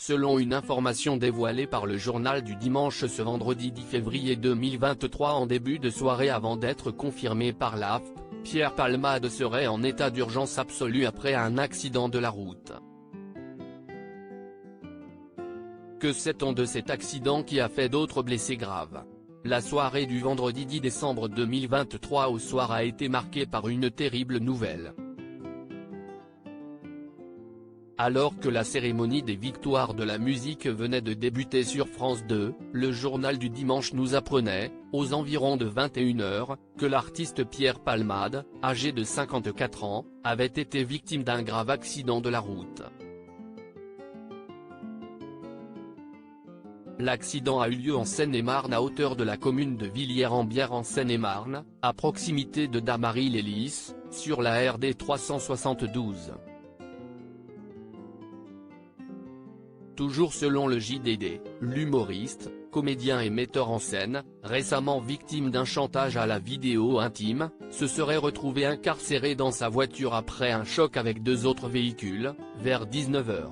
selon une information dévoilée par le journal du dimanche ce vendredi 10 février 2023 en début de soirée avant d'être confirmé par l'AFP, Pierre Palmade serait en état d'urgence absolue après un accident de la route. Que sait-on de cet accident qui a fait d'autres blessés graves? La soirée du vendredi 10 décembre 2023 au soir a été marquée par une terrible nouvelle. Alors que la cérémonie des victoires de la musique venait de débuter sur France 2, le journal du dimanche nous apprenait, aux environs de 21 h, que l'artiste Pierre Palmade, âgé de 54 ans, avait été victime d'un grave accident de la route. L'accident a eu lieu en Seine-et-Marne à hauteur de la commune de Villiers-en-Bière en Seine-et-Marne, à proximité de Damary-les-Lys, sur la RD 372. Toujours selon le JDD, l'humoriste, comédien et metteur en scène, récemment victime d'un chantage à la vidéo intime, se serait retrouvé incarcéré dans sa voiture après un choc avec deux autres véhicules, vers 19 h.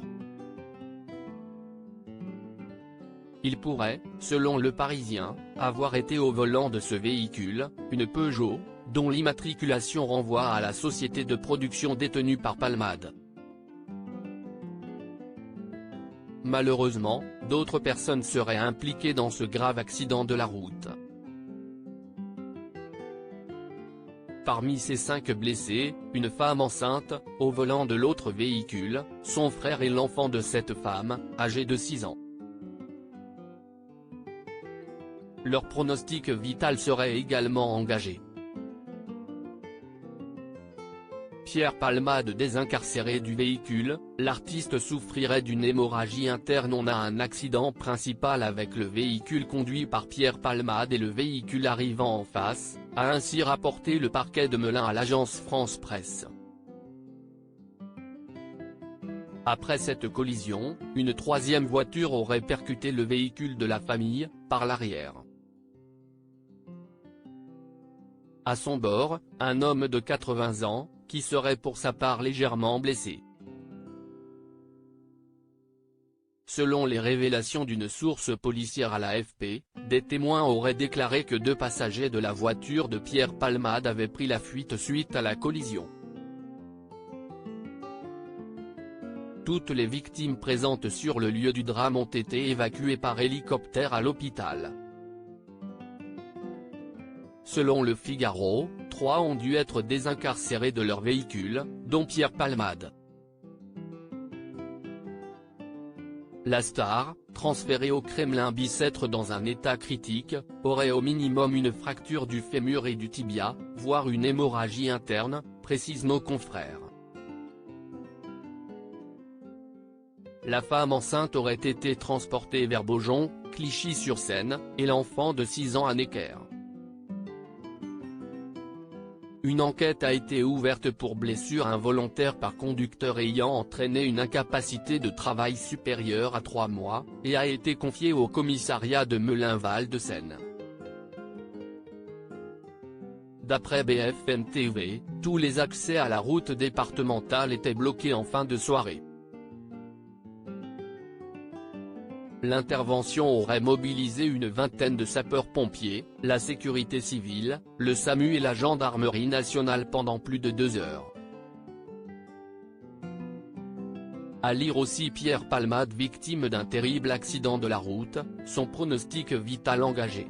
Il pourrait, selon Le Parisien, avoir été au volant de ce véhicule, une Peugeot, dont l'immatriculation renvoie à la société de production détenue par Palmade. Malheureusement, d'autres personnes seraient impliquées dans ce grave accident de la route. Parmi ces 5 blessés, une femme enceinte, au volant de l'autre véhicule, son frère et l'enfant de cette femme, âgé de 6 ans. Leur pronostic vital serait également engagé. Pierre Palmade désincarcéré du véhicule, l'artiste souffrirait d'une hémorragie interne. On a un accident principal avec le véhicule conduit par Pierre Palmade et le véhicule arrivant en face, a ainsi rapporté le parquet de Melun à l'agence France Presse. Après cette collision, une troisième voiture aurait percuté le véhicule de la famille, par l'arrière. À son bord, un homme de 80 ans, qui serait pour sa part légèrement blessé. Selon les révélations d'une source policière à l'AFP, des témoins auraient déclaré que 2 passagers de la voiture de Pierre Palmade avaient pris la fuite suite à la collision. Toutes les victimes présentes sur le lieu du drame ont été évacuées par hélicoptère à l'hôpital. Selon Le Figaro, 3 ont dû être désincarcérés de leur véhicule, dont Pierre Palmade. La star, transférée au Kremlin Bicêtre dans un état critique, aurait au minimum une fracture du fémur et du tibia, voire une hémorragie interne, précisent nos confrères. La femme enceinte aurait été transportée vers Beaujon, Clichy-sur-Seine, et l'enfant de 6 ans à Necker. Une enquête a été ouverte pour blessure involontaire par conducteur ayant entraîné une incapacité de travail supérieure à 3 mois, et a été confiée au commissariat de Melun-Val de Seine. D'après BFM TV, tous les accès à la route départementale étaient bloqués en fin de soirée. L'intervention aurait mobilisé une vingtaine de sapeurs-pompiers, la sécurité civile, le SAMU et la gendarmerie nationale pendant plus de 2 heures. À lire aussi Pierre Palmade victime d'un terrible accident de la route, son pronostic vital engagé.